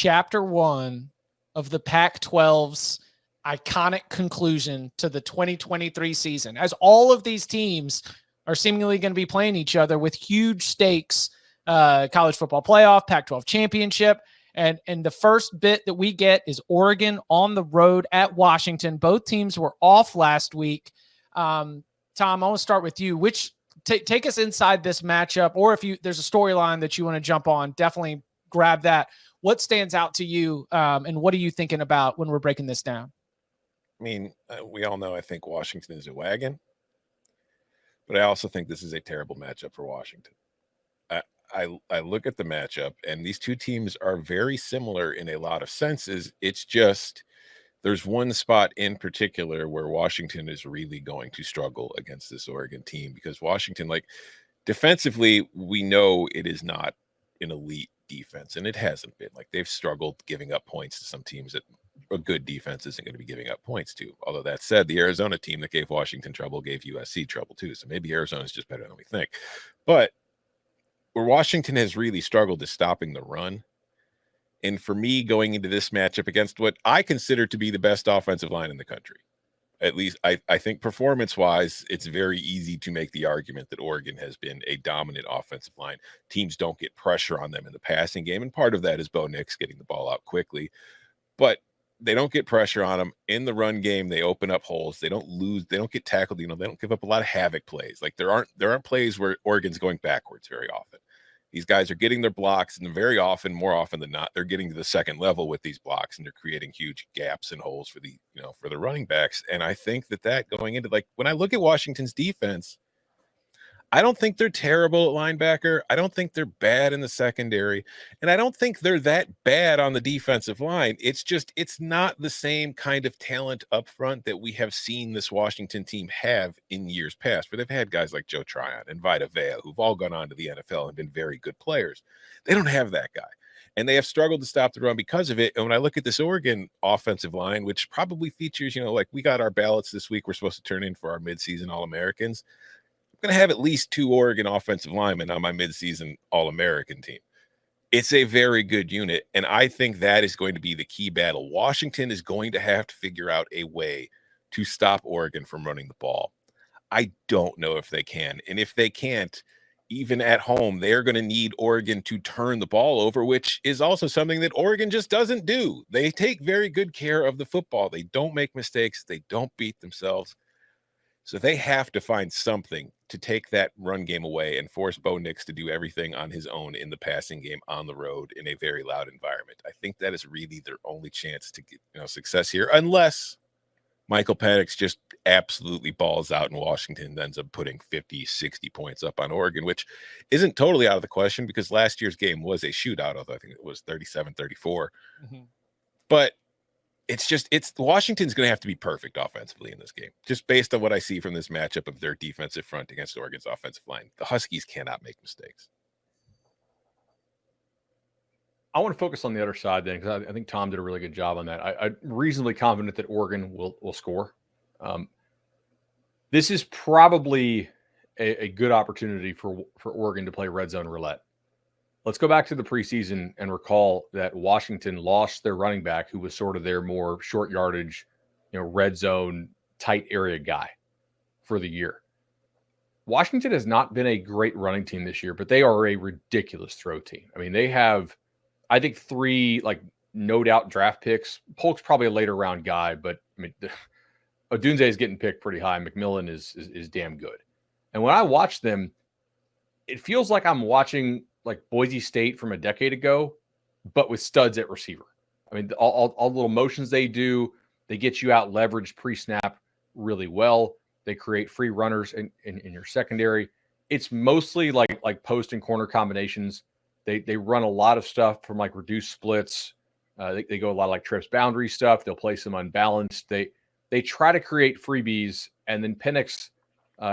chapter 1 of the Pac-12's iconic conclusion to the 2023 season, as all of these teams are seemingly going to be playing each other with huge stakes, college football playoff, Pac-12 championship. And the first bit that we get is Oregon on the road at Washington. Both teams were off last week. Tom, I want to start with you. Take us inside this matchup, or if there's a storyline that you want to jump on, definitely grab that. What stands out to you, and what are you thinking about when we're breaking this down? I mean, we all know I think Washington is a wagon, but I also think this is a terrible matchup for Washington. I look at the matchup, and these two teams are very similar in a lot of senses. It's just there's one spot in particular where Washington is really going to struggle against this Oregon team, because Washington, like, defensively, we know it is not an elite defense, and it hasn't been. Like, they've struggled giving up points to some teams that a good defense isn't going to be giving up points to. Although that said, the Arizona team that gave Washington trouble gave USC trouble too. So maybe Arizona is just better than we think. But where Washington has really struggled is stopping the run. And for me, going into this matchup against what I consider to be the best offensive line in the country, at least I think performance-wise, it's very easy to make the argument that Oregon has been a dominant offensive line. Teams don't get pressure on them in the passing game, and part of that is Bo Nix getting the ball out quickly. But they don't get pressure on them. In the run game, they open up holes. They don't lose. They don't get tackled. They don't give up a lot of havoc plays. Like, there aren't plays where Oregon's going backwards very often. These guys are getting their blocks, and very often, more often than not, they're getting to the second level with these blocks, and they're creating huge gaps and holes for the running backs. And I think that going into, like, when I look at Washington's defense, I don't think they're terrible at linebacker. I don't think they're bad in the secondary. And I don't think they're that bad on the defensive line. It's just, it's not the same kind of talent up front that we have seen this Washington team have in years past, where they've had guys like Joe Tryon and Vita Vea, who've all gone on to the NFL and been very good players. They don't have that guy. And they have struggled to stop the run because of it. And when I look at this Oregon offensive line, which probably features, like, we got our ballots this week, we're supposed to turn in for our midseason All-Americans. Going to have at least 2 Oregon offensive linemen on my midseason All-American team. It's a very good unit, and I think that is going to be the key battle. Washington is going to have to figure out a way to stop Oregon from running the ball. I don't know if they can, and if they can't, even at home, they're going to need Oregon to turn the ball over, which is also something that Oregon just doesn't do. They take very good care of the football. They don't make mistakes. They don't beat themselves. So they have to find something to take that run game away and force Bo Nix to do everything on his own in the passing game on the road in a very loud environment. I think that is really their only chance to get success here, unless Michael Penix just absolutely balls out in Washington and ends up putting 50, 60 points up on Oregon, which isn't totally out of the question because last year's game was a shootout of, I think it was 37-34. Mm-hmm. But it's Washington's going to have to be perfect offensively in this game, just based on what I see from this matchup of their defensive front against Oregon's offensive line. The Huskies cannot make mistakes. I want to focus on the other side then, because I think Tom did a really good job on that. I'm reasonably confident that Oregon will score. This is probably a good opportunity for Oregon to play red zone roulette. Let's go back to the preseason and recall that Washington lost their running back, who was sort of their more short yardage, red zone, tight area guy for the year. Washington has not been a great running team this year, but they are a ridiculous throw team. I mean, they have, I think, 3 no doubt draft picks. Polk's probably a later round guy, but I mean, Odunze is getting picked pretty high. McMillan is damn good. And when I watch them, it feels like I'm watching like Boise State from a decade ago, but with studs at receiver. I mean, all the little motions they do, they get you out leveraged pre-snap really well. They create free runners in your secondary. It's mostly like post and corner combinations. They run a lot of stuff from like reduced splits. They go a lot of like trips boundary stuff. They'll play some unbalanced. They try to create freebies, and then Penix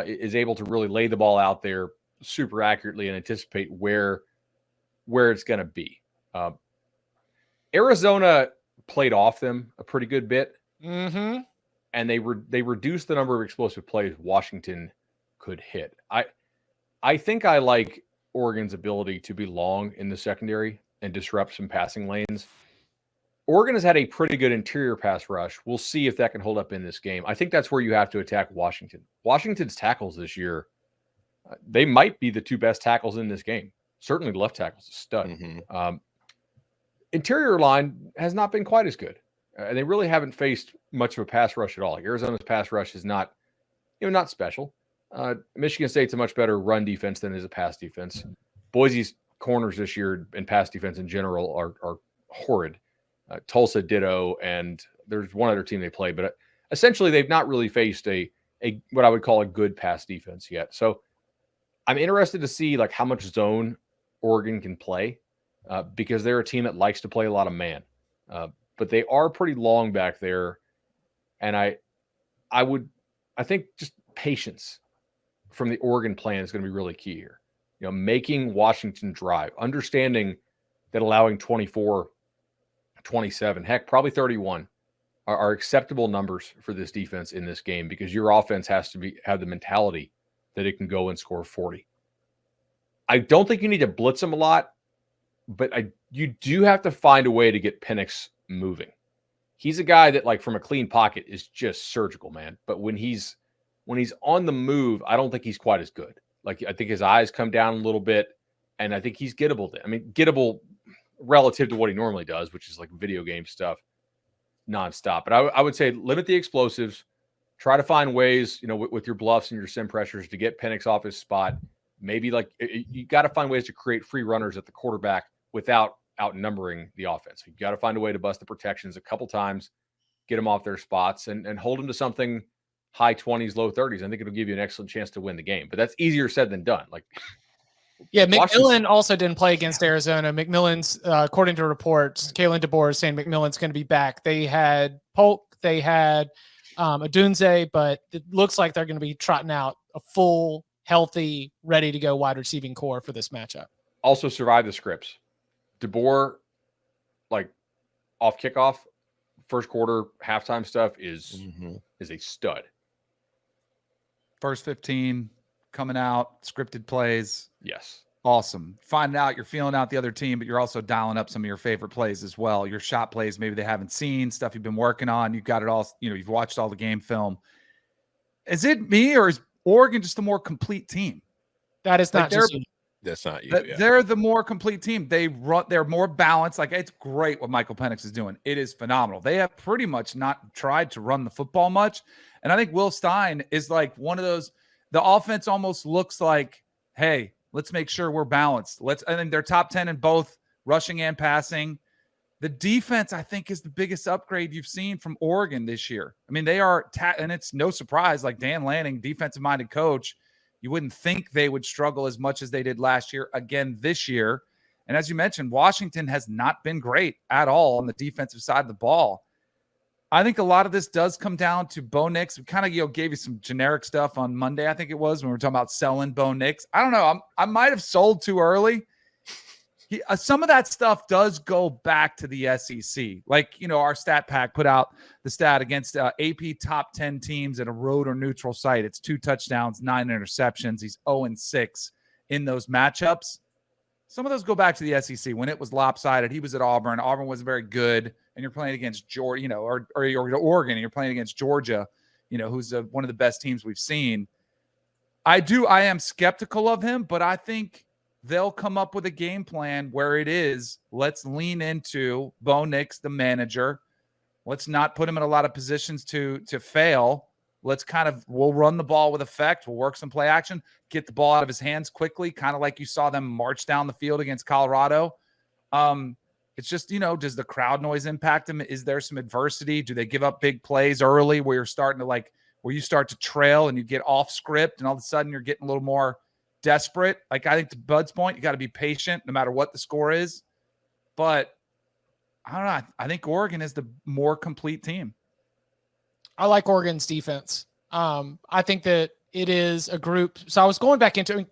is able to really lay the ball out there super accurately and anticipate where it's going to be. Arizona played off them a pretty good bit. Mm-hmm. And they reduced the number of explosive plays Washington could hit. I think I like Oregon's ability to be long in the secondary and disrupt some passing lanes. Oregon has had a pretty good interior pass rush. We'll see if that can hold up in this game. I think that's where you have to attack Washington. Washington's tackles this year, they might be the two best tackles in this game. Certainly the left tackle's a stud. Interior line has not been quite as good. They really haven't faced much of a pass rush at all. Like Arizona's pass rush is not, not special. Michigan State's a much better run defense than it is a pass defense. Boise's corners this year and pass defense in general are horrid. Tulsa ditto, and there's one other team they play, but essentially they've not really faced a what I would call a good pass defense yet. So I'm interested to see like how much zone Oregon can play because they're a team that likes to play a lot of man, but they are pretty long back there, and I think just patience from the Oregon plan is going to be really key here. Making Washington drive, understanding that allowing 24, 27, heck, probably 31 are acceptable numbers for this defense in this game because your offense has to have the mentality that it can go and score 40. I don't think you need to blitz them a lot, but you do have to find a way to get Penix moving. He's a guy that, like, from a clean pocket is just surgical, man. But when he's on the move, I don't think he's quite as good. Like, I think his eyes come down a little bit, and I think he's gettable. Gettable relative to what he normally does, which is like video game stuff nonstop. But I would say limit the explosives, try to find ways, with your bluffs and your sim pressures to get Penix off his spot. Maybe like you got to find ways to create free runners at the quarterback without outnumbering the offense. You got to find a way to bust the protections a couple times, get them off their spots and hold them to something high 20s, low 30s. I think it'll give you an excellent chance to win the game, but that's easier said than done. Like, yeah, McMillan also didn't play against Arizona. McMillan's, according to reports, Kalen DeBoer is saying McMillan's going to be back. They had Polk, they had Adunze, but it looks like they're going to be trotting out a full, healthy, ready to go wide receiving core for this matchup. Also survive the scripts. DeBoer, like off kickoff, first quarter, halftime stuff is a stud. First 15 coming out, scripted plays. Yes. Awesome. Finding out, you're feeling out the other team, but you're also dialing up some of your favorite plays as well. Your shot plays, maybe they haven't seen, stuff you've been working on. You've got it all, you've watched all the game film. Is it me or is Oregon just a more complete team? That is not just you. That's not you. They're the more complete team. They're more balanced. Like, it's great what Michael Penix is doing. It is phenomenal. They have pretty much not tried to run the football much. And I think Will Stein is like one of those, the offense almost looks like, hey, let's make sure we're balanced. I think they're top 10 in both rushing and passing. The defense, I think, is the biggest upgrade you've seen from Oregon this year. I mean, they are, and it's no surprise, like Dan Lanning, defensive-minded coach, you wouldn't think they would struggle as much as they did last year again this year. And as you mentioned, Washington has not been great at all on the defensive side of the ball. I think a lot of this does come down to Bo Nix. We kind of gave you some generic stuff on Monday, I think it was, when we were talking about selling Bo Nix. I don't know. I might have sold too early. Some of that stuff does go back to the SEC. Like, our stat pack put out the stat against AP top 10 teams at a road or neutral site. It's 2 touchdowns, 9 interceptions. He's 0-6 in those matchups. Some of those go back to the SEC. When it was lopsided, he was at Auburn. Auburn wasn't very good, and you're playing against Georgia, or you're Oregon, and you're playing against Georgia, who's one of the best teams we've seen. I am skeptical of him, but I think they'll come up with a game plan where it is, let's lean into Bo Nix, the manager. Let's not put him in a lot of positions to fail. Let's we'll run the ball with effect. We'll work some play action, get the ball out of his hands quickly, kind of like you saw them march down the field against Colorado. It's just, does the crowd noise impact him? Is there some adversity? Do they give up big plays early where you're starting to where you start to trail and you get off script and all of a sudden you're getting a little more desperate? Like, I think to Bud's point, you got to be patient no matter what the score is. But I don't know. I think Oregon is the more complete team. I like Oregon's defense. I think that it is a group. So I was going back into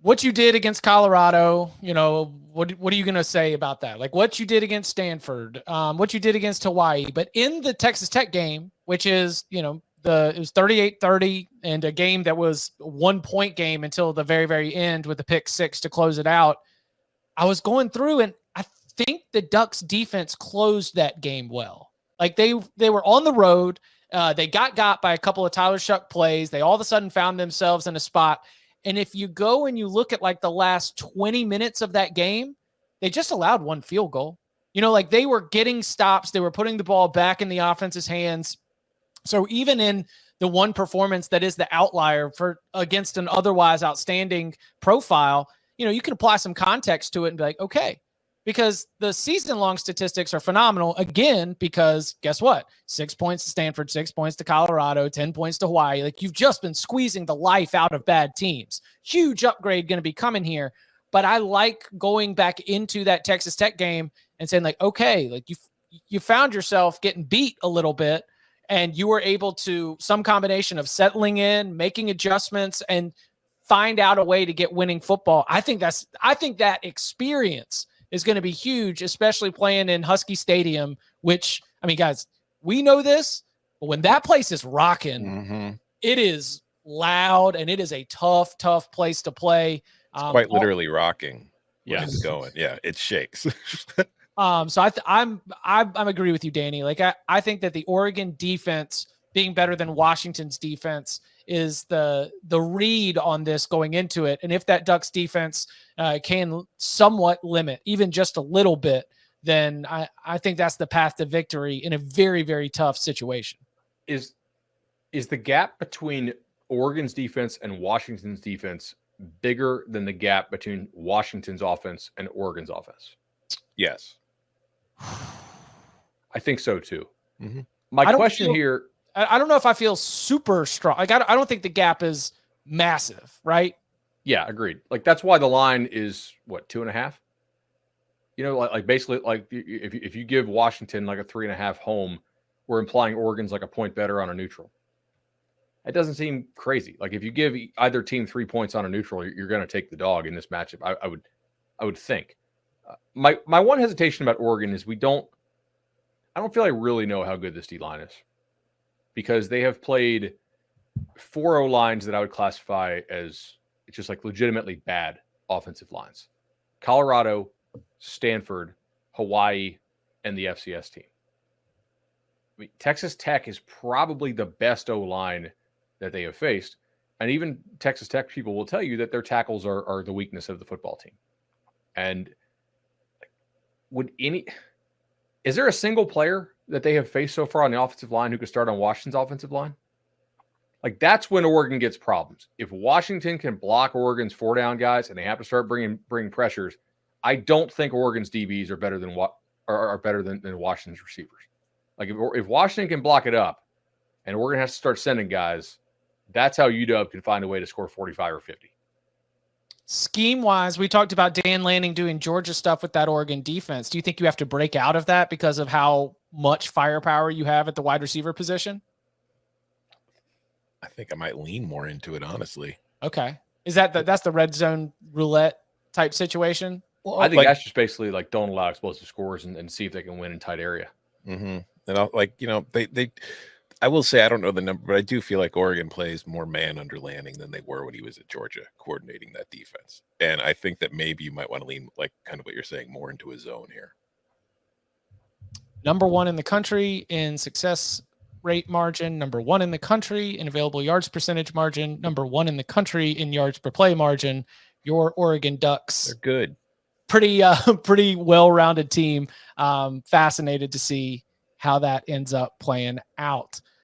what you did against Colorado. What are you going to say about that? Like, what you did against Stanford, what you did against Hawaii. But in the Texas Tech game, which is, it was 38-30 and a game that was a 1-point game until the very, very end with the pick 6 to close it out. I was going through and I think the Ducks defense closed that game well. Like they were on the road. They got by a couple of Tyler Shuck plays. They all of a sudden found themselves in a spot. And if you go and you look at like the last 20 minutes of that game, they just allowed one field goal. You know, like they were getting stops. They were putting the ball back in the offense's hands. So even in the one performance that is the outlier for against an otherwise outstanding profile, you know, you can apply some context to it and be like, okay, because the season-long statistics are phenomenal, again, because guess what? 6 points to Stanford, 6 points to Colorado, 10 points to Hawaii. Like, you've just been squeezing the life out of bad teams. Huge upgrade going to be coming here. But I like going back into that Texas Tech game and saying, like, okay, like you found yourself getting beat a little bit, and you were able to, some combination of settling in, making adjustments, and find out a way to get winning football. I think that experience is going to be huge, especially playing in Husky Stadium, which, I mean, guys, we know this, but when that place is rocking, it is loud and it is a tough, tough place to play. It's quite literally rocking when it's going. Yeah, it shakes. So I'm agree with you, Danny. Like I think that the Oregon defense being better than Washington's defense is the read on this going into it. And if that Ducks defense can somewhat limit, even just a little bit, then I think that's the path to victory in a very, very tough situation. Is the gap between Oregon's defense and Washington's defense bigger than the gap between Washington's offense and Oregon's offense? Yes. I think so too. Mm-hmm. My question here, I don't know if I feel super strong. Like, I don't think the gap is massive, right? Yeah, agreed. Like, that's why the line is what, 2.5? You know, like basically, like if you give Washington like a 3.5 home, we're implying Oregon's like a point better on a neutral. It doesn't seem crazy. Like, if you give either team 3 points on a neutral, you're going to take the dog in this matchup. I would think. My one hesitation about Oregon is I don't feel I really know how good this D line is, because they have played 4 O lines that I would classify as just like legitimately bad offensive lines: Colorado, Stanford, Hawaii, and the FCS team. I mean, Texas Tech is probably the best O line that they have faced, and even Texas Tech people will tell you that their tackles are the weakness of the football team. And is there a single player that they have faced so far on the offensive line who could start on Washington's offensive line? Like, that's when Oregon gets problems. If Washington can block Oregon's 4-down guys and they have to start bringing pressures, I don't think Oregon's DBs are better than Washington's receivers. Like, if Washington can block it up and Oregon has to start sending guys, that's how UW can find a way to score 45 or 50. Scheme-wise, we talked about Dan Lanning doing Georgia stuff with that Oregon defense. Do you think you have to break out of that because of how much firepower you have at the wide receiver position? I think I might lean more into it, honestly. Okay. Is that's the red zone roulette type situation? Well, I think that's just basically like, don't allow explosive scores and see if they can win in tight area. Mm-hmm. And I will say, I don't know the number, but I do feel like Oregon plays more man under Lanning than they were when he was at Georgia coordinating that defense. And I think that maybe you might want to lean, like kind of what you're saying, more into a zone here. Number 1 in the country in success rate margin, number 1 in the country in available yards percentage margin, number 1 in the country in yards per play margin. Your Oregon Ducks. They're good. Pretty well-rounded team. Fascinated to see how that ends up playing out.